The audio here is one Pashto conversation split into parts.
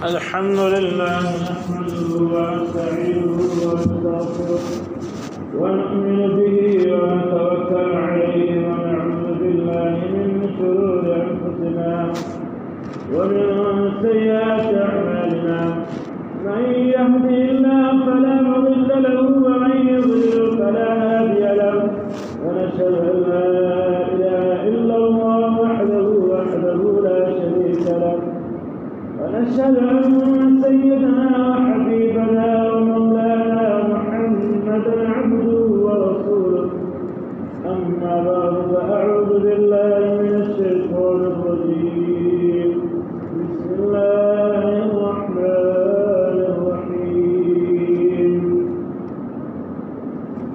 الحمد لله نحمده ونستعينه ونستغفره ونؤمن به ونتوكل عليه ونعوذ بالله من شرور انفسنا ومن سيئات اعمالنا من يهده الله فلا مضل له ومن يضلل فلا هادي له ونشهد ان لا اله الا الله وحده لا شريك له ونشهد أن سيدنا وحبيبنا ومولانا محمدا عبده ورسوله أما بعد فأعوذ بالله من الشيطان الرجيم بسم الله الرحمن الرحيم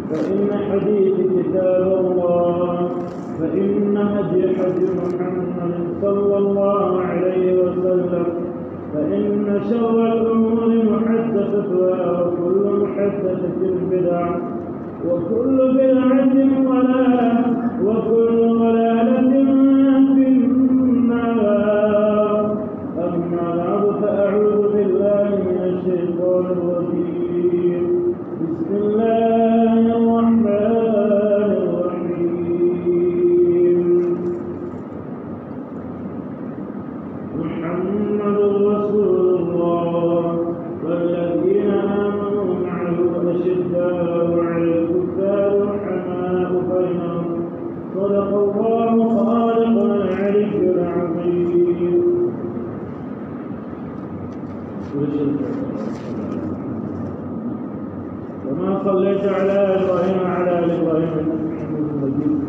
فإن حديث كتاب الله فإن هدي محمد صلى الله عليه وسلم فإن شر الأمور محدثتها وكل محدثة بدعة وكل بدعة ضلالة وكل ضلالة في النار أما بعد فأعوذ بالله من الشيطان الرجيم بسم الله الرحمن الرحيم محمد رسول الله والذين آمنوا معه أشداء على الكفار رحماء بينهم صدق الله خالقنا العلي العظيم وما صليت على إبراهيم وعلى آل إبراهيم إنك حميد مجيد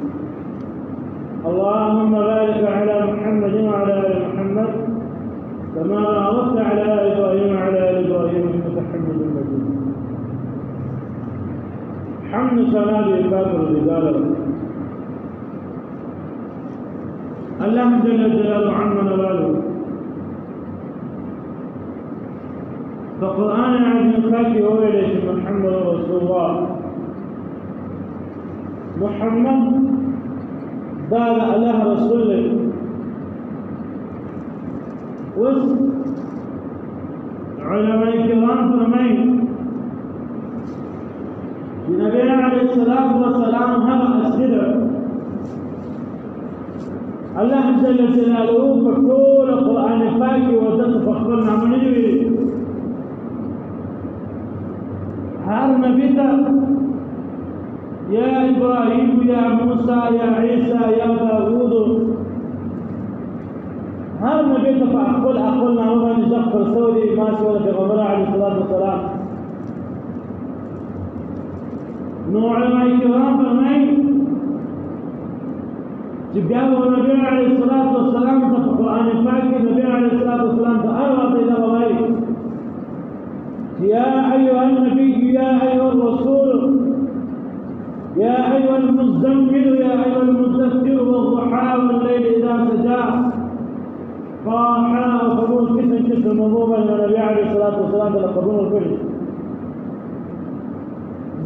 اللهم بارك على محمد وعلى آل محمد كما باركت على إبراهيم وعلى آل إبراهيم إنك حميد مجيد حمد صلاة الباقر الرجال الله جل جلاله عما نواله فقرآن العظيم خاكي هو إليش محمد رسول الله محمد قال الله رسوله علماء الكرام فرمين النبي عليه الصلاة والسلام هذا أسئلة الله جل جلاله فكل القرآن الفاكي ودت فخبرنا من يجري هذا النبي يا إبراهيم يا موسى يا عيسى يا داوود هذا النبي أقولنا هو من جفر سوري ما سوى في غمرة عليه الصلاة والسلام نوع علماء الكرام فرمين جبجابه النبي عليه الصلاة والسلام في القرآن الفاكر النبي عليه الصلاة والسلام فأرغب إلى غيره يا أيها النبي يا أيها الرسول يا أيها المزمل يا أيها المدثر والضحى والليل إذا سجى طاحا وقبول كسر مضوبا النبي عليه الصلاة والسلام لقبول الفجر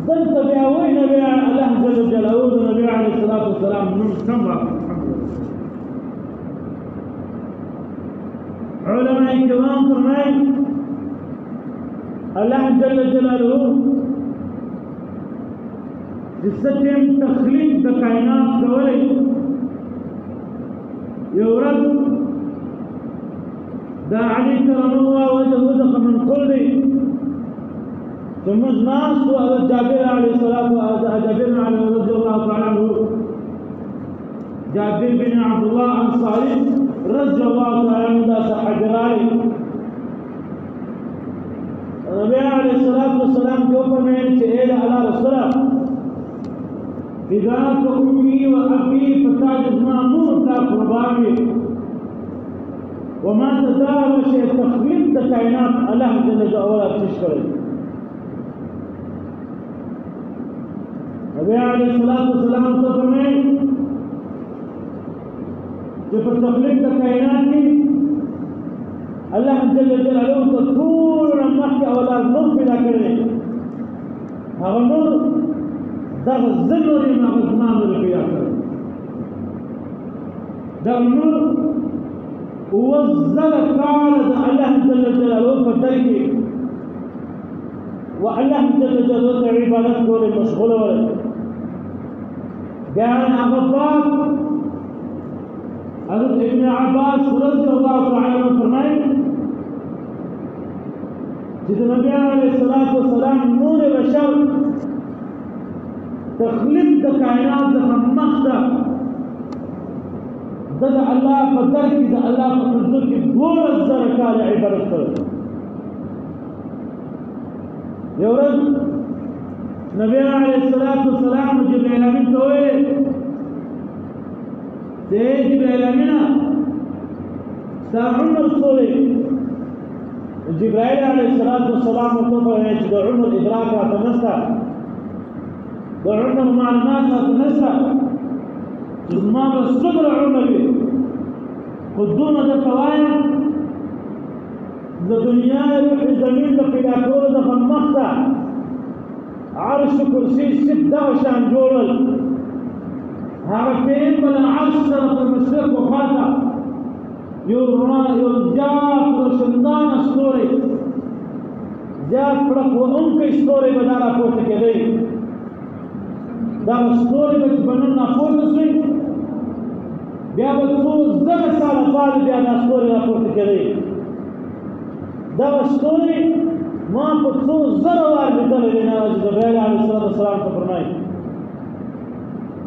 زلت بأوين نبي الله جل جلاله النبي عليه الصلاة والسلام من سمع علماء الكرام فرمين الله جل جلاله جستهم تخليق كائنات دولي يورد دا علي كرم الله وجهه من كل ثم الناس وهذا جابر عليه الصلاة والسلام جابر عليه رضي الله تعالى عنه جابر بن عبد الله الأنصاري رضي الله تعالى عنه ذا حجرائي النبي عليه الصلاة والسلام كيف من شهد على رسوله فداك أمي وأبي فتاج مامور لا قرباني وما تزال شيء تخليق كائنات الله جل جلاله تشكره النبي عليه الصلاة والسلام فرمائے جو پر تخلیق کائنات کی اللہ جل جلالہ تو طول مخ اولاد نور پیدا کرے هغه نور دغه ذکر مغزمان پیدا کرے دغه نور وزر کال د الله جل جلاله په در کې والله جل جلاله ته عبادت کولو مشغول ول بیا هغه پاک حضرت ابن عباس رضی الله تعالی عنہ فرمایي چې د نبی علیه الصلاۃ والسلام نور بشر تخلیق د کائنات څخه مخته د الله په در کې د الله په حضور کې 12,000 کال عبادت کړو. یو ورځ نبی علیه الصلاۃ والسلام جبرائیل امین ته وویل چې جبرائیل امینا ستا عمر څو دی؟ جبرائیل علیه الصلاۃ والسلام ورته وویل چې د عمر ادراک راته نشته، د عمر معلومات راته نشته، چې زما به څومره عمر وي، خو دونه درته وایم د دنیا روح زمین د پیدا کولو څخه مخته عرش کرسي صرف دغه شان جوړل، هغه پین بل عرش سره په مشرق و خاطه یو زیات روشندانه ستوری، زیات پړقوونکی ستوری به دا راپورته کېدی. دغه ستوری به چې به نن راپورته شوي بیا به څو زره ساله بعد بیا دا ستوری راپورته کېدی. دغه ستوری ما په څو زره وار لیدلی دی. جبرائیل علیه السلام ته فرمایي،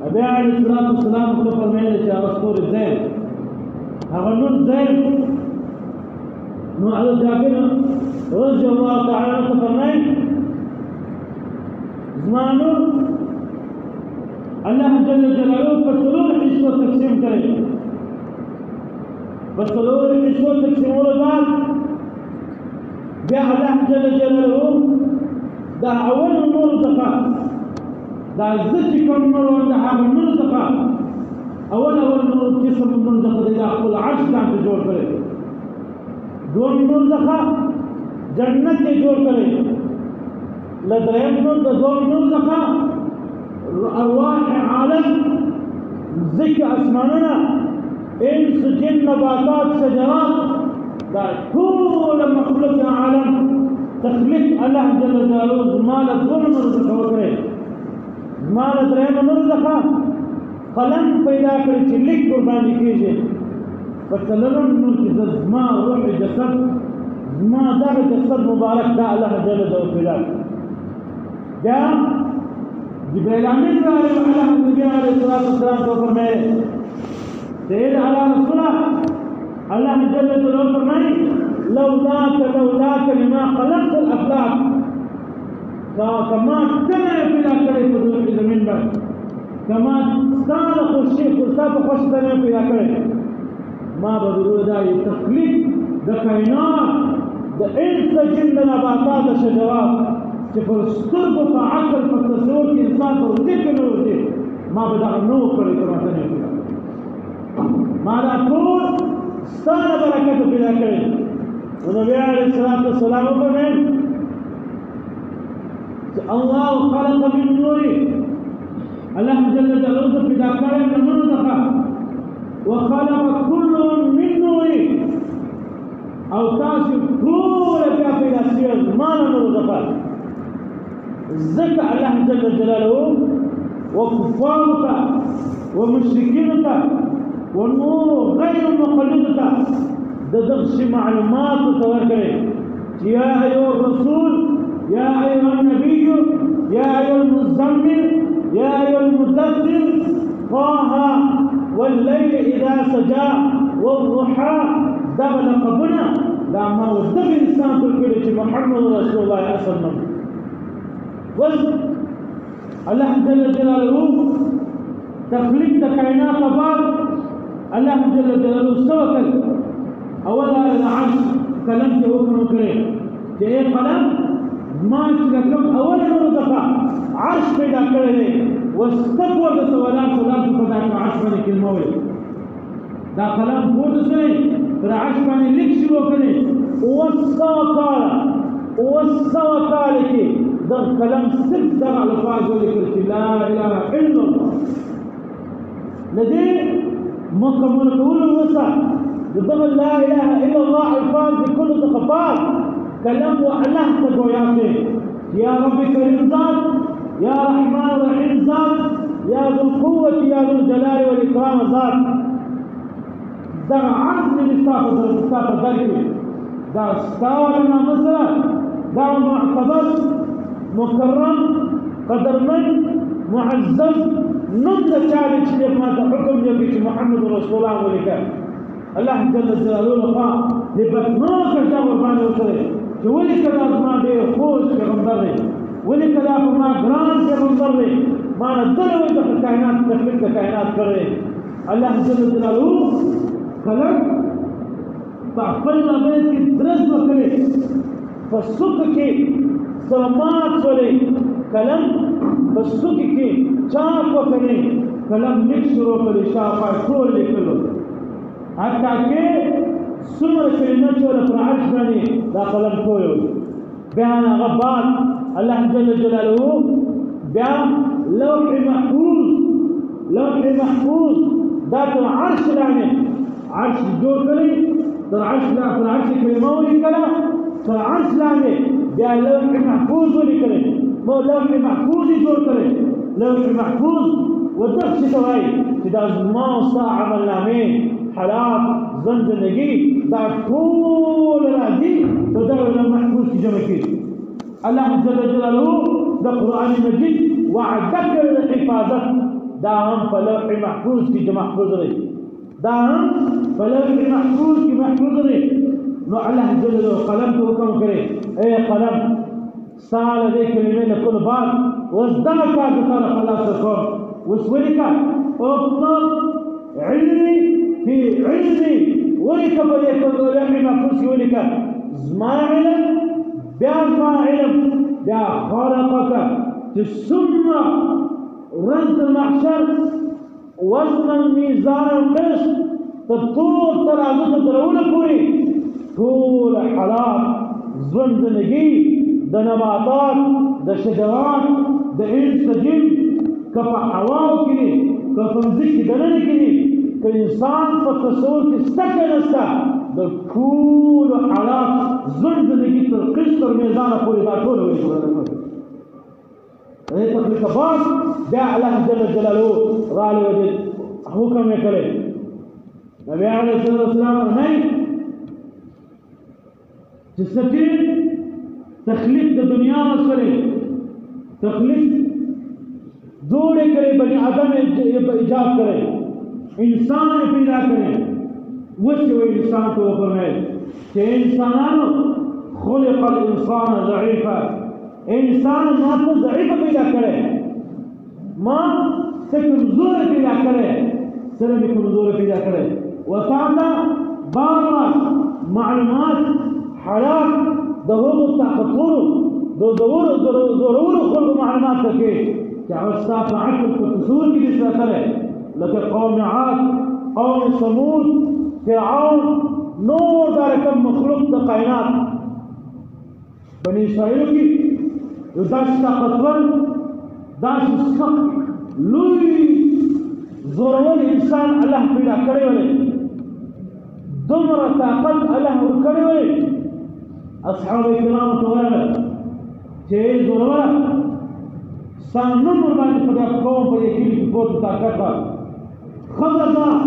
نبی علیه السلام ته فرمایي چې هغه ستوری زین هغه نور زین نو حضرت جابر رضی الله تعالی عنہ فرمایي زما نور الله جل جلاله په څلور حصو تقسیم کړی. په څلور حصو تقسیمولو بعد بیا الله جل جلاله دا اول نور څخه دا ځکه کوم نور د هغه نور څخه اول نور قسم نور څخه د خپل عرش باندې جوړ کړی، دوم نور څخه جنت کې جوړ کړی، لدریم نور د دوم نور څخه ارواح عالم ذکر اسماننا انس جن نباتات شجرات دا ټول مخلوق عالم تخلیق الله جل جلاله زمال دوم نور څخه وکړي. زمال دریم نور څخه قلم پیدا کړی چې لیک قرباني کېږي. په څلورم نور کې زما روح جسد زما دغه جسد مبارک دا الله جل جلاله پیدا کړ. بیا جبرائیل امین راغی وعلى النبي عليه الصلاه والسلام ته فرمایي سید علی رسول الله جل جلاله فرمایي لولاك لما خلقت الافلاك كما كان پیدا کړی په دې زمين باندې کما ستاره خوشي په خوش باندې پیدا کړی ما به ضرور دا تخلیق د کائنات د انس جن نباتات شجرات چې په سترګو په عقل په تصور کې انسان ته ذکر نه ورته ما به دا نو کړی کومه څه نه ما دا ټول ستاره برکت پیدا کړی. نبی علیه الصلاۃ والسلام فرمایي چې الله خلق من نور الله جل جلاله پیدا کړی د نور څخه وخلق كل من نور او تاسو ټول بیا پیدا شئ ما نور څخه ذكر الله جل جلاله وكفارك ومشركينك والنور غير مقلدك دغش معلومات توركري يا ايها الرسول يا ايها النبي يا ايها المزمل يا ايها المدثر طه والليل اذا سجى والضحى دغل قبنا دا ما ودغ انسان تركي محمد رسول الله صلى الله عليه وسلم الله جل جلاله تخلیق د کائنات بعد الله جل جلاله سوکل اولا العرش کلم ته حکم کړی چې قلم ما چې کوم اوله نور دغه عرش پیدا کړی دی واستقوا د سوالات په دغه عرش باندې کلمه وي دا قلم پورته شوی پر عرش باندې لیک شروع کړي وسوا کال کې دا کلام صرف دغه الفاظ ولیکل چې لا اله الا الله لدې مکمل کول وسه دغه لا اله الا الله الفاظ بكل تخفاف كلام الله تقوياته يا رب كريم ذات يا رحمن رحيم ذات يا ذو القوة يا ذو الجلال والإكرام ذات دا عرض لستافة ذلك دا استاولنا مثلا دا معتبر مكرم قدرمن معزز نمت چالي چليق ما حكم جبك محمد رسول الله ولك الله جل جلاله لقاء لبتناك جاور باني وصره ولي كذا ما دي خوش كغمبر ولي كذا ما گران كغمبر ما ندلو إذا كائنات تخلق كائنات كره الله جل جلاله خلق فأخبرنا بيت درس وكره فالسوق كي سلامات سولي كلام فالسوق كي چاپ وكره كلام نكسر وكره شافا كل لكله حتى كي سمر كلمات ولا فرعش بني لا قلم كويو بيان غبان الله جل جلاله بيان لوح محفوظ ذات العرش لعنه عرش جور كلي در عرش لا در عرش كلمه ولكلا در عرش لعنه بيان لوح محفوظ ولكلا مو لوح محفوظ جور كلي لوح محفوظ ودخش توهي تدا ما ساعة من لامين حالات زندگی دا طول راضي تدور محفوظ کی جمع کی الله جل جلاله دا قرآن مجید وعدك الحفاظت دا هم فلوح محفوظ کی جو محفوظ رہی دا هم فلوح محفوظ کی محفوظ رہی نو الله جل جلاله قلم تو حکم کرے اے قلم سال دے کلمے لکل بات وازدعك بطار خلاص الكون وسولك اطلب علمي في علمي ولك فليكن لوح محفوظ ولك ما علم بيا ما علم بيا خلقك تسمى رزق المحشر وزن الميزان القسط تطول ترازو تدرون پوری طول حالات زندگی د نباتات د شجرات د انس جن کفا حواو کړي کفا مزکی دننه کړي که انسان په تصور کې ستکه نسته د ټولو حالات زندگی تر قسط تر میزانه پورې دا ټول وایي تخلیقات بیا الله جل جلاله غالي ودې حکم یې کړی نبی علیه الصلاه والسلام فرمایي چې سفیر تخلیق د دنیا مسئله تخلیق جوڑے کرے بنی آدم ایجاد کرے انسان پیدا کرے وچ وہ انسان کو فرمائے کہ انسانانو خلق الانسان ضعیفا انسان ما تو ضعیف پیدا کرے ما سے کمزور پیدا کرے سر میں کمزور پیدا کرے وتعالى بار معلومات حالات دهور طاقتور ضرور خلق معلومات کے كعصاف عقل كتصور كده ساتره لك قوم عاد قوم ثمود فرعون نور دار كم مخلوق د کائنات بني اسرائيل کی داش طاقتور داش سخت لوی زورور انسان الله پیدا کړی ولې دومره طاقت الله ورکړی ولې اصحاب کرام توغره چې زورور سانون باندې په قوم په یوه کې په طاقت خبردار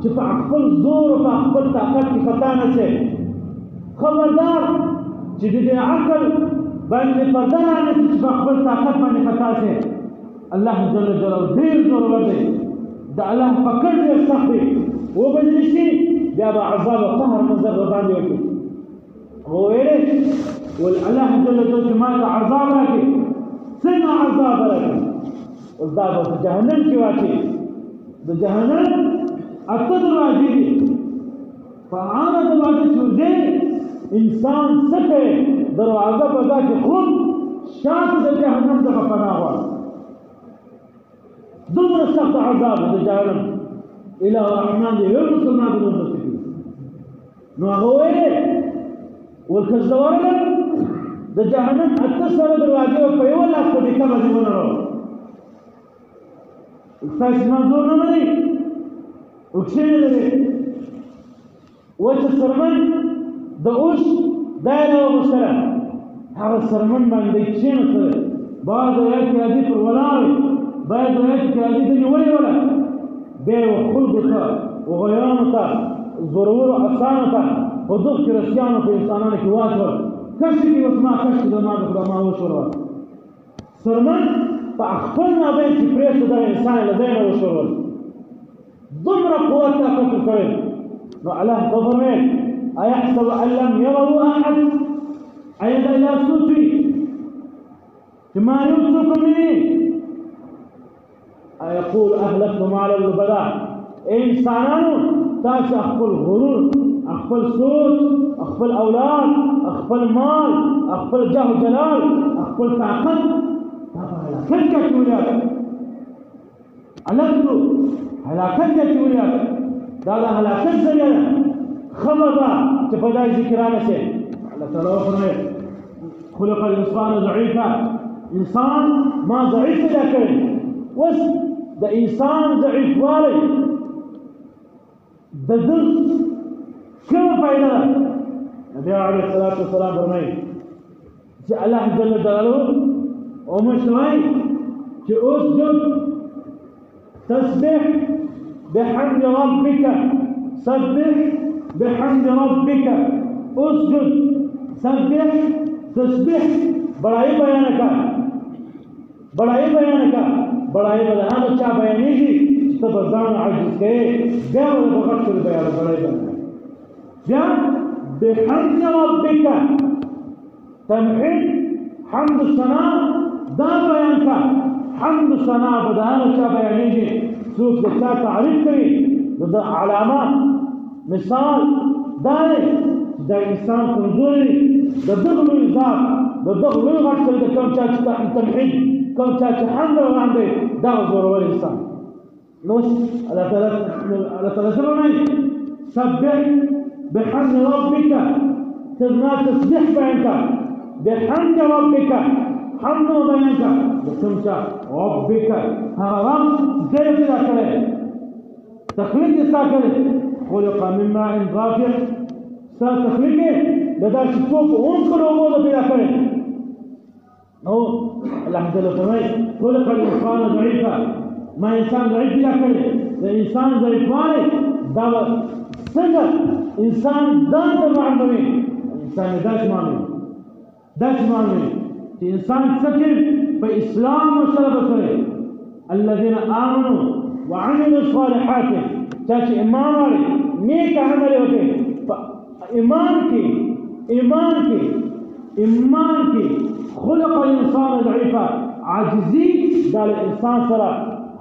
چې په خپل زور او په خپل طاقت کې خطا نه شي خبردار چې د عقل باندې پرده نه چې په خپل طاقت باندې خطا شي الله جل جلاله ډیر زور ورته د الله فکر دې سخت و بدل شي بیا به عذاب قهر منظر باندې وکړي هو ايه والله جل جلاله ما عذاب راکړي څنګه عذاب راکړي عذاب په جهنم کې واچي د جهنم اته دروازې دي فعانه دروازې چوزي انسان څخه دروازه په ځکه خود شاته د جهنم څخه پناه غواړي دومره سخت عذاب د جهنم اله الرحمن دې یو مسلمان د نصیب نو هغه والکذوال د جهنم اتصل دروازه په یو لاس په دې کمه ونه راو تاسو منظور نه لري او څه لري وچ سرمن د اوس دایره وسره هغه سرمن باندې چین سره بعض آیات کې راځي پر ولاړ بعض آیات کې راځي د نیولې ولا به خلق ته وغیان ته ضرور آسان ته په دغه کرسچانو په انسانانو کې واچول کښې کې وسما کښې د ما د ما وشورول سرمن په خپل نابه چې پرېښود دغه انسان له ځای نه وشورول دومره قوت طاقت کړی نو الله فرمایي أيحسب أن لم يره أحد أيضا لا سوتي كما يوسف مني أيقول أهلكت مال البلاء إنسانان تاش أخبل غرور أخبل صوت أخبل أولاد أخبل مال أخبل جاه جلال أخبل طاقت هلاكت كتوليات ألقت هلاكت كتوليات دادا هلاكت زريانا خبرها تفداي ذكرانه سي الله تعالى فرمائے خلق الانسان ضعيفا انسان ما ضعيف لا كان وس ده انسان ضعيف والي ده دل كم فائده النبي عليه الصلاه والسلام فرمائے کہ الله جل جلاله ومشوي کہ اسجد تسبح بحمد ربك سبح بحمد ربك اسجد سبح تسبح بڑائی بیان کا بڑائی هذا چا بیانیږي چې په ځان عجز کې بیا ول فقط شروع بیان بڑائی بیان بیا بحمد ربك تمحید حمد الثنا دا بیان کا حمد الثنا بدانه چا بیانیږي څوک د چا تعریف کوي د علامات مثال دای دا انسان کمزوري د دغه لوی ذات د دغه لوی غټ سره د کوم چا چې تمحید کوم چا چې حمد وړاندې دا زورور انسان نو الله تعالی فرمایي سبح بحمد ربك تزنا تسبح بينك بحمد ربك حمد بينك کوم چا ربك هغه رب زي څه کړي تخلیق څه کړي خلق من ماء دافق تخليقه لذا شفوف انقل وموضة بلا كريم نو الله جل فرمائي خلق الإنسان ضعيفا ما إنسان ضعيف بلا كريم الإنسان ضعيف مالي دعوة سنة إنسان دان معلومين الإنسان داش معلومين إنسان سكر بإسلام وشرب كريم الذين آمنوا وعملوا الصالحات تاتي إمام علي نیک عمل ہوتے ایمان کی خلق الانسان ضعیفا عاجزی دال انسان سرا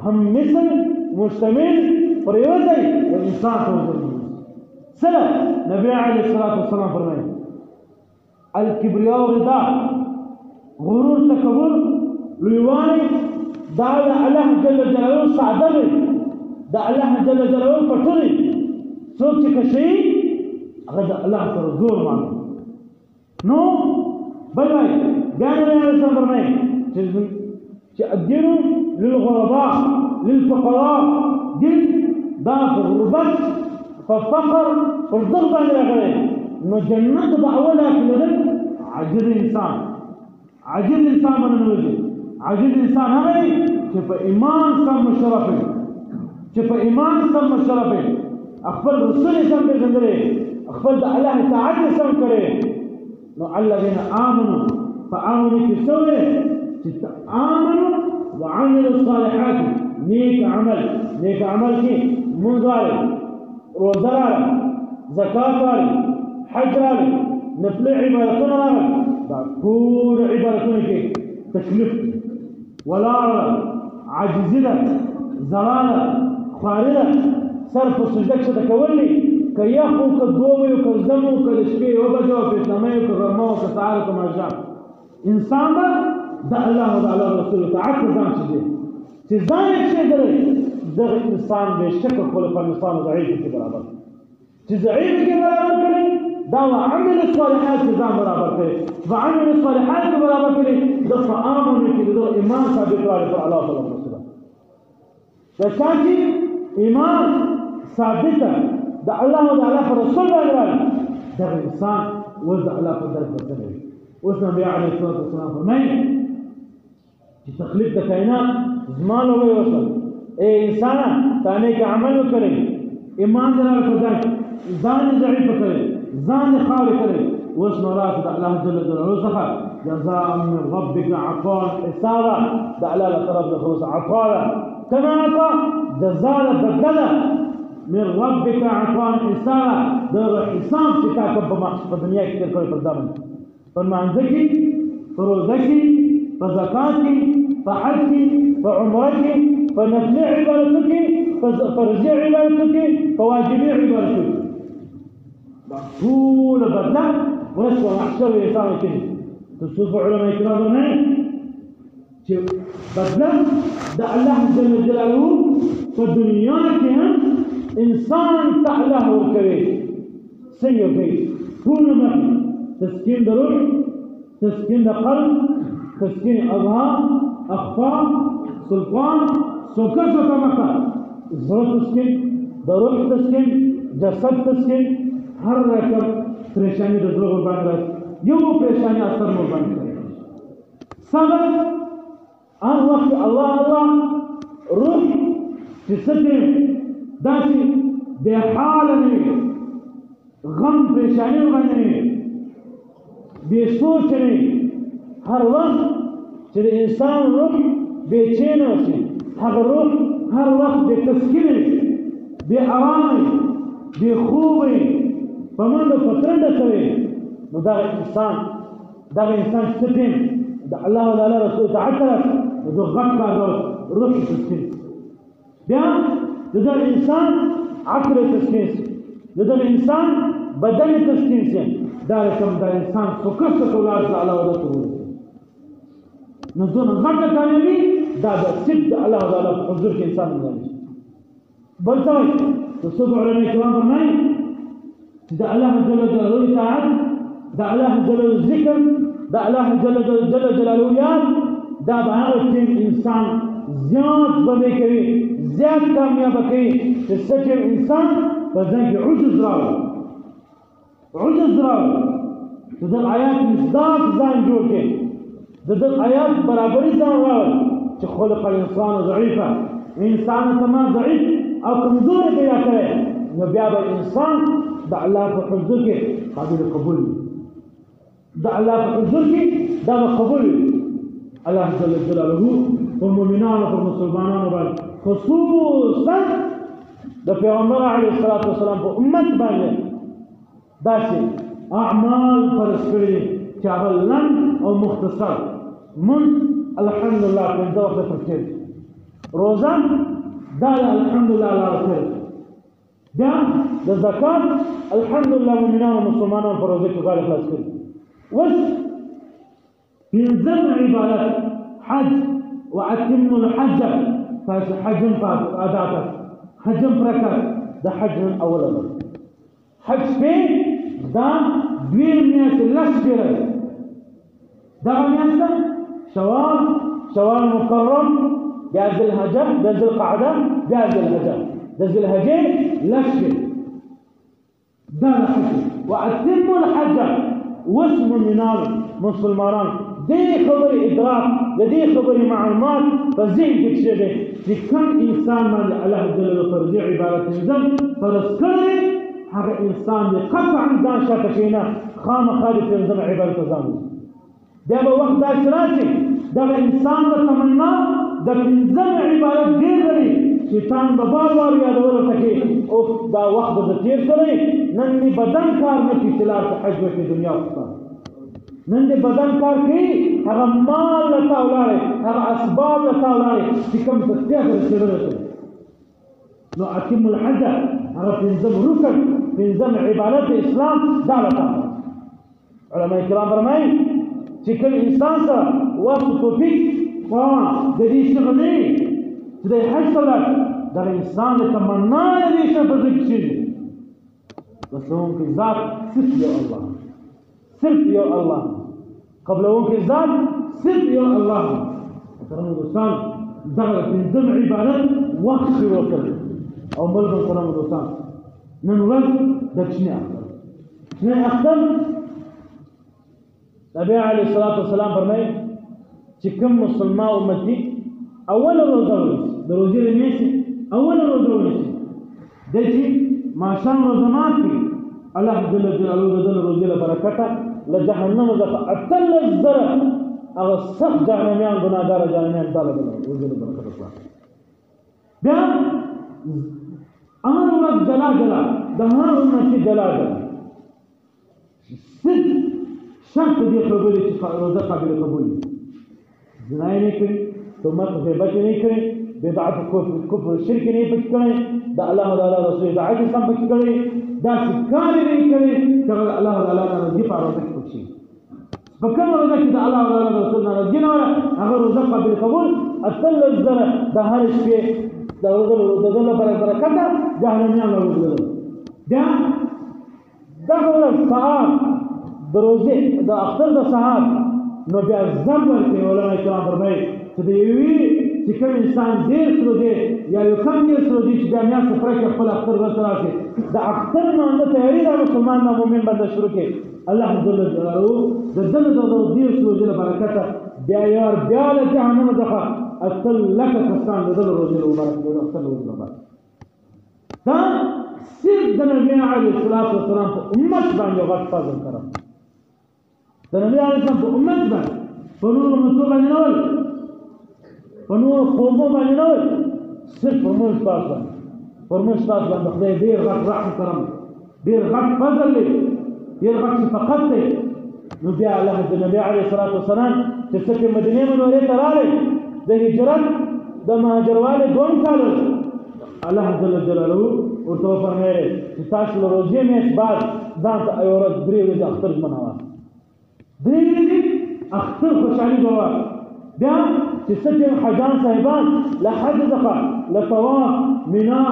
هم مثل مشتمل پریوزی و انسان توزر سلا نبی علیہ الصلاة فرمائے الكبرياء رضا غرور تکبر لویوانی دال الله جل جلاله سعدل دا الله جل جلاله پټری څوک چې کشي هغه د الله سره زور مانه نو بل وای بیا نبی فرمایي چې الدين للغرباء للفقراء دين دا غربت ففقر والضرب على غيره نو جنت دا اوله کړل عاجز انسان من نوځي عاجز انسان هغه چې په ایمان سم مشرف اخبر رسول سم بجندره اخبر دا الله تعالى سم کرے نو الذين آمنوا فآمنوا كسوه آمنوا وعملوا الصالحات نیک عمل کی منظار روزدار زکات والی حج والی نفل عبادتنا راغل دا ټول عبادتونه کې تکلیف ولا عاجزه زلاله خارله صرف سجده شته کولی کیا خو کدومو کزمو کله شپې او بجو په سمای او غرمو او تعالی کوم ځان انسان دا الله او الله رسول تعالی ځان چې ځان یې درې دغه انسان به شک خلق الانسان ضعیف کې برابر چې ضعیف کې برابر کړي دا عمل الصالحات کې ځان برابر کړي وعمل الصالحات کې برابر کړي د تعامل کې د ایمان ثابت کړي پر الله تعالی رسول دا چې ایمان ثابت د د الله او د الله په رسول باندې راغلی دغه انسان اوس د الله په طرف ورسوي. اوس نبي علیه الصلاة والسلام فرمایي چې تخلیق د کائنات زما له وی وصل اے انسانه تا نیک عمل وکړئ ایمان دې راوړ په ځان ضعیف کړئ ځان خاورې کړئ اوس نو راشي د الله جل جلاله څخه جزاء من ربك عطاء حسابا د الله له طرف د خلاص عطاء كما عطاء جزاء بدله من ربك عطاء حسابا د حساب چې تا کوم په دنیا کې تر کړی پر ځان پر مانځه کې پر روزه کې په زکات کې په حج کې په عمره کې په نفل عبادتو کې په فرضي عبادتو کې په واجبي عبادتو کې طول بدله ونسوى محشر الإنسان كده تصوف علماء الكرام هناك بدله ده الله جل جلاله فالدنيا كده إنسان تعله وكريه سيء فيه كل ما تسكين روح تسكين قلب تسكين أذهان أخفاء سلطان سكر مكان زرع تسكين روح تسكين جسد تسكين هر رقم پریشانی د زړه ور باندې یو پریشانی اثر مور باندې صبر هر وخت الله روح چې ستې داسې د حال نه غم پریشانی ور باندې بے سوچ نه هر وخت چې انسان روح بے چین اوسي هغه روح هر وخت د تسکین بے آرام بے خوب فمن فترنده کوي نو دا انسان ستیم د الله او د الله رسول تعالی دغه غټ کار روح تسکین بیا دغه انسان عقل تسکین دغه انسان بدن تسکین شي دا کوم دا انسان فوکس کولای شي الله او د رسول نو دغه غټ کامیابی دا د صد الله او د الله حضور کې انسان دی بل څه تصوف علماء کرام فرمایي دا الله جل جلاله تعالى دا الله جل الذكر دا الله جل جلاله ياد دا بعرف انسان زیاد بمه کوي زیاد کامیاب کوي چې سچ انسان په ځان کې عجز راوړي د آیات مصداق ځان جوړ کړي د آیات برابرۍ ځان راوړي چې خلق الانسان ضعیفا انسان تمام ضعیف او کمزور پیدا کړي نو بیا به انسان د الله په حضور کې قابل قبول د الله په حضور کې دا قبول الله جل جلاله او مؤمنانو او مسلمانانو باندې خصوصا د پیغمبر علیه الصلاة والسلام په امت باندې داسې اعمال فرض کړي چې هغه لنډ او مختصر من الحمدلله پنځه وخته پرچې روزه دا الحمدلله لاره بیا د زکات الحمدلله مؤمنان او مسلمانان پر روزه کې غالب خلاص کړي وس پنځم عبادت حج واتم الحج فحج فادات حج فرکات د حج اول حج په دا دوی میاشت لس پیره دا میاشت شوال مکرم بیا ذوالحجه بیا ذوالقعده بیا ذوالحجه ذي الهجين لشر دا الحج واتم الحج واسم منال مسلمان دي خبر ادراك دي خبر معلومات فزين تكشف في كم انسان من الله جل وعلا فرض عباده الزم فرسكري هذا انسان يقطع عن ذا شاكشينا خام خالد في الزم عباده الزم ده وقت داشراتي ده انسان تمنا ده الزم عباده غير شیطان ببار وار یادول تکي او دا وخت د تیر سره نن می بدن کار نه کی تلار حج په دنیا وخت نن دې بدن کار کوي هغه مال له تاولاړي هغه اسباب له تاولاړي چې کوم څه ته رسېدل نو اتم الحج هغه پنځم رکن پنځم عبادت اسلام دا لته علماء کرام فرمایي چې کوم انسان سره وخت توفیق د دې شغلې د حج صلات د انسان تمنا دې شپه ذکر بس هم کې ذات صرف یو الله قبل هم کې ذات صرف یو الله کرام دوستان دغه پنځم عبادت وخت وکړ او ملګرو کرام دوستان نن ورځ د کوچني اختر کوچني اختر نبی علیه الصلاة والسلام فرمایي چې کوم مسلمان امتي اوله روزه ونیسي د روزې د میاشتې اوله روزه ونیسي دی چې ماښام روزه مات کړي الله جل جلاله د ده له روزې له برکته له جهنمه څخه 18,000 هغه سخت جهنمیان ګناهګاره جهنمیان دا له روزې له برکته خلاص بیا هر ورځ جلا جلا د هر امتي جلا جلا صرف شرط دې خبرې چې روزه قابل قبول وي زنا یې نه کړي تهمت غیبت یې نه کړي بدعت کفر شرک یې نه پکې کړی د الله تعالی رسول دعایت یې سم پکې کړی داسې کار یې نه کړی چې الله تعالی راضي په روزه کې پکې په کومه روزه کې د الله تعالی رسول نه راضي نه وه هغه روزه قابل قبول 18,000 د هر شپې د روزه له برکته جهنمیان راوګرځول بیا دغه ورځ سهار د روزې د اختر د سهار نو بیا ضرب ورکوي علما کرام فرمایي چې د یوې چې کوم انسان 10 روزې یا یو کم 10 روزې چې بیا میاشت پوره کړي خپل اختر ورځ راشي د اختر مانده تیاري دا مسلمان نه مؤمن بنده شروع کړي الله جل جلاله د دې د 10 روزې له برکته بیا یار بیا له جهنم څخه اصل لك کسان د روزې له برکته د اختر روزې له برکته دا صرف د نبی علیه الصلاة والسلام په امت باندې غټ فضل کرم د نبی علیه السلام په امت باندې په نورو امتو باندې نه ول په نورو قومو باندې نه ول صرف په موږ تاسو باندې پر موږ تاسو باندې خدای ډېر غټ رحم کرم ډېر غټ فضل دی ډېر غټ شفقت دی نو بیا الله د نبی علیه الصلاة والسلام چې څه مدینې منورې ته راغی د هجرت د مهاجرواله 2 کال الله جل جلاله ورته فرمایي چې تاسو له روزې میاشت بعد ځان ته یو ورځ 3 ورځې اختر مناوه 3 ورځې اختر خوشحالي به بیا چې څه حجان صاحبان له حج څخه له طواف مینا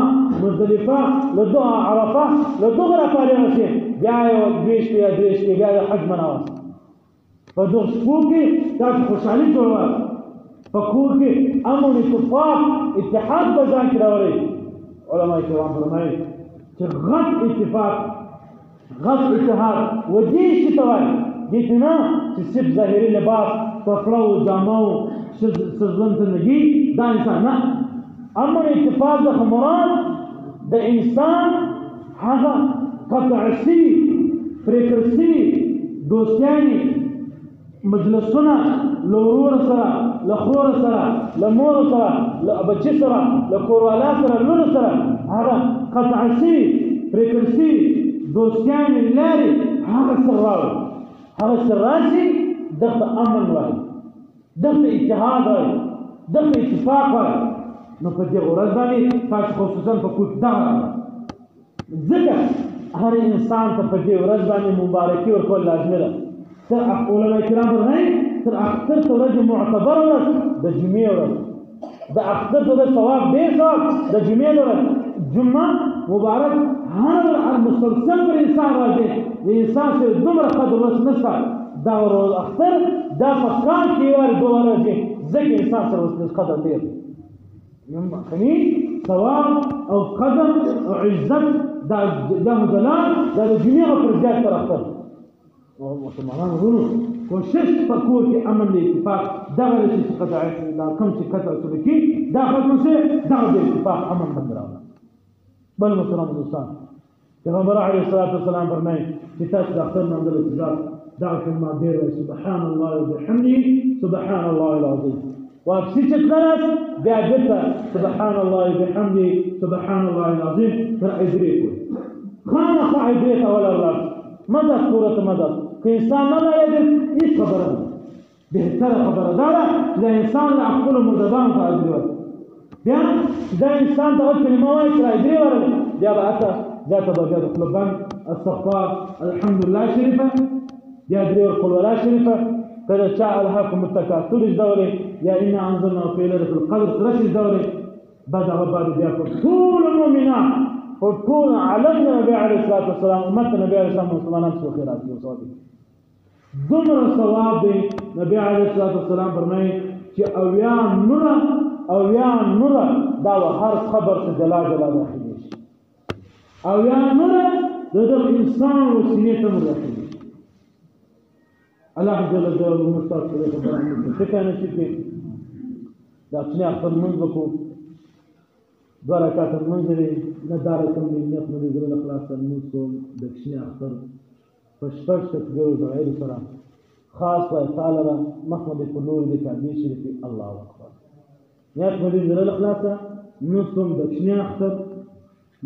مزدلفه له دعا عرفه له دغره پالې راشي بیا یو 20 یا 30 بیا د حج مناوه په دغه شپو کې تاسو خوشحالي جوړوه په کور کې امن اتفاق اتحاد به ځان کې راولئ علماء کرام فرمایي چې غټ اتفاق غټ اتحاد ودې شي ته وایي دې ته نه چې صرف ظاهري لباس کپړه او جامه او ژوند زندګي دا انسان نه امن اتفاق د مراد د انسان هغه قطع سي پرېکړه سي دوستیاني مجلسونه له ورور سره له خور سره له مور سره له بچی سره له کوروالا سره لور سره هغه قطع سي پرېکړه سي دوستیانې لارې هغه سره راوړي هغه سره راشي دغه امن وایي دغه اتحاد وایي دغه اتفاق وایي نو په دې ورځ باندې تاسو خصوصا په کوټ دغه ځکه هر انسان ته په دې ورځ باندې مبارکي ورکول لازمي ده تر علماء کرام فرمایي تر اختر ته ورځ معتبره ورځ د جمعې ورځ د اختر ته ورځ ثواب ډېر ثواب د جمعې ورځ جمعه مبارک هر مسلسل پر انسان راځي د انسان سره دومره قدر ورځ نشته دا ورځ اختر دا په کال کې یو وار دوه راځي ځکه انسان سره ورځ قدر ډېر یعنی ثواب او قدر او عزت دا مدلال دا د جمعې پر ځای تر اختر مسلمانان ورونو کوشش په کور کې امن دی اتفاق دغه چې قطع دا کوم چې قطع سلوکي دا ختم شي دا د اتفاق امن باندې راوړي بل مسلمان دوستان پیغمبر علیه الصلاة والسلام فرمایي چې تاسو د اختر نن د تجارت دا کلمه ډېر سبحان الله وبحمده سبحان الله العظیم واپسې چې کړاس بیا دته سبحان الله وبحمده سبحان الله العظیم تر اجرې کوي خامخا اجرې ته ولا مدد کورت مدد که انسان نه لایدل هیڅ خبره نه بهتره خبره دا ده چې دا انسان له خپلو مردبانو ته اجرې ورکړي بیا دا انسان ته اوس کلمه وایي چې اجرې ورکړي بیا به هلته زیاته به بیا د خپل بند استغفار الحمدلله شریفه بیا درې ورقل ولا شریفه که د چا الهاکم التکاثر زدولې یا انا انزلناه فی لیلة القدر سره چې زدولې بعد هغه باندې بیا په ټول مؤمنان وطول علم النبي عليه الصلاة والسلام امت النبي عليه الصلاة والسلام سو خیرات دی وصابي دمر ثواب دی نبی عليه الصلاة والسلام فرمایي چې اویا نور دا هر خبر څخه جلا جلا داخلي شي او یا نه دغه انسان وسینې ته مرتبه الله جل جلاله مستقبل خبره نه څه نه چې دا څنګه خپل منځ وکړو دوه رکعات منځ لري نه دار کوم نیت نه لري د خلاص منځ کوم د کښنه اختر پښپښ تکبیر غیر سره خاص تعالی را محمد کلور د کعبه شریف الله اکبر نیت مې د خلاص منځ کوم د کښنه اختر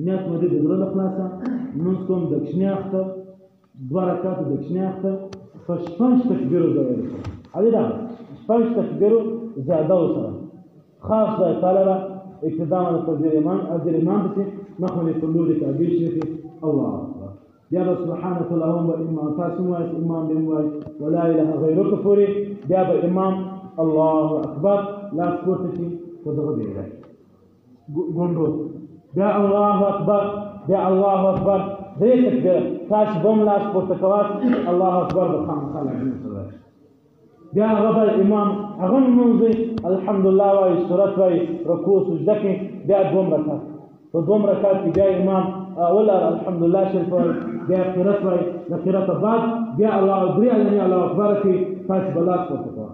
نیت مې د خلاص منځ کوم د کښنه اختر دوه رکعات د کښنه اختر پښپښ تکبیر غیر سره علي دا پښپښ تکبیر زیاده وسره خاص تعالی را اقتدام الفجر امام بسي محمد كلور كعبه شريف الله اكبر يا سبحانك اللهم امام تاسم امام بمواي ولا اله غيرك فوري يا امام الله اكبر لا سكوتي تدغ بيرا غوندو يا الله اكبر يا الله اكبر ذيك تاش بوم لا سكوتكواس الله اكبر بخام خالد بیا رب الامام اغم منځي الحمدلله وايي سورت وايي رکوع سجده کې بیا دوم رکعت په دوم رکعت کې بیا امام اوله الحمدلله شریف وايي بیا قرات وايي د قرات بعد بیا الله اکبر الله اکبر کې تاسو بلاس کوته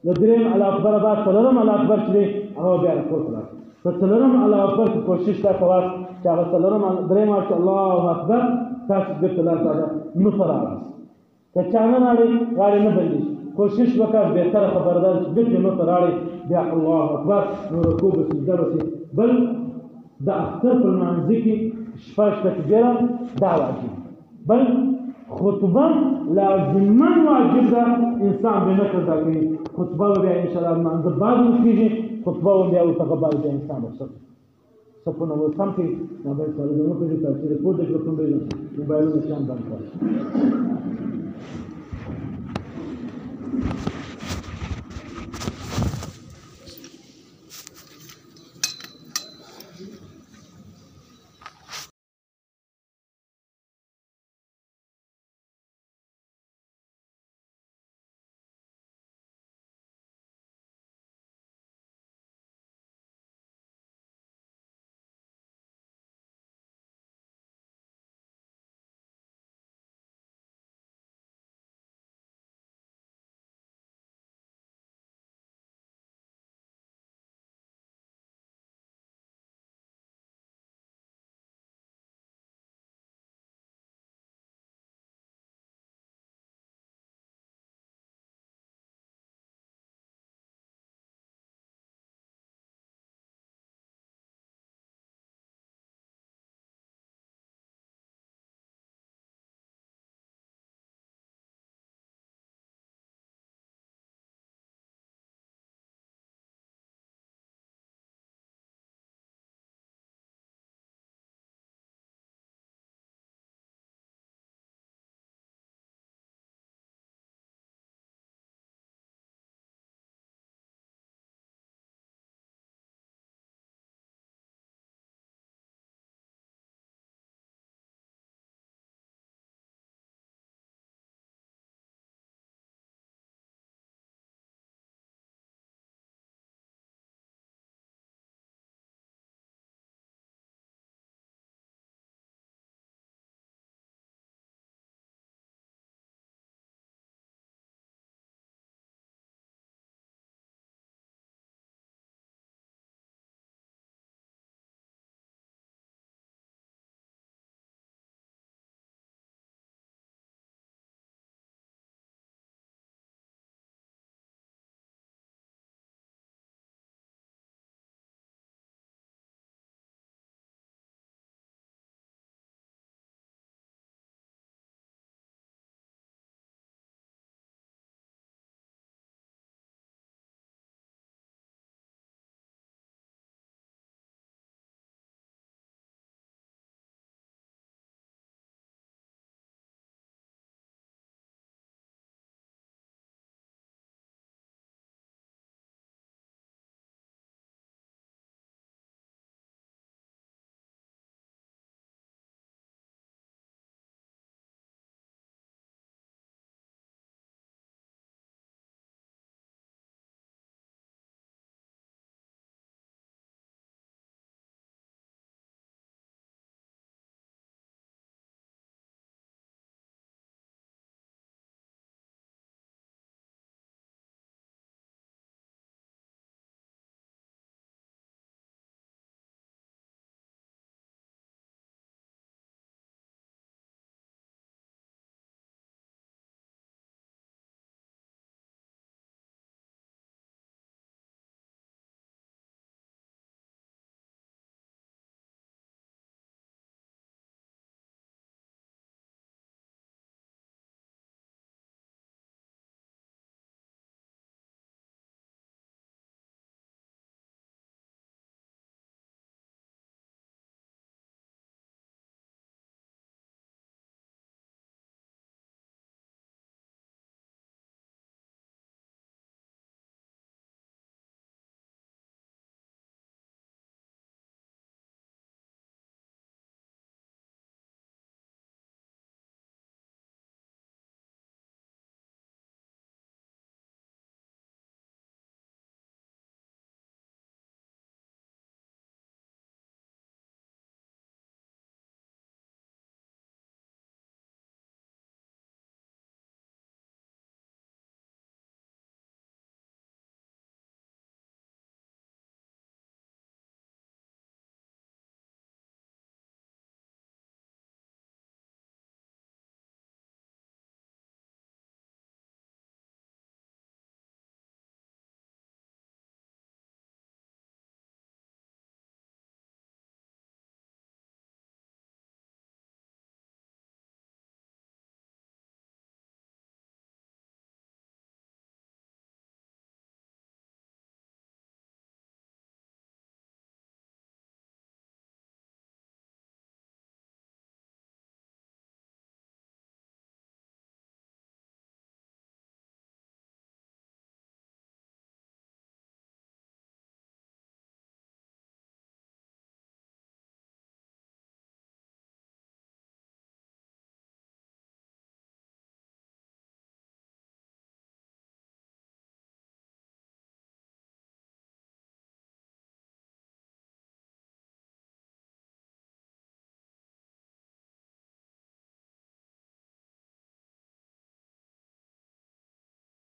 نو دریم الله اکبر بعد څلورم الله اکبر چې هغه بیا رکوع راځي په څلورم الله اکبر کوشش تا کوه چې هغه څلورم دریم الله اکبر تاسو د الله تعالی نو فرض کچانه غاړي نه بندي کوشش وکړه بهتره خبردار چې دغه نو تراړي بیا الله اکبر نو رکوع سجده وسی بل د اختر په منځ کې شپږ تکبیره دا واجب بل خطبه لازما واجب ده انسان به نه کوي خطبه بیا ان شاء الله منځ بعد کیږي خطبه بیا او تقبل بیا انسان وسط سپونه و سمتي نو به سره نو په دې تاثیر په دې کوم دی موبایل نشان باندې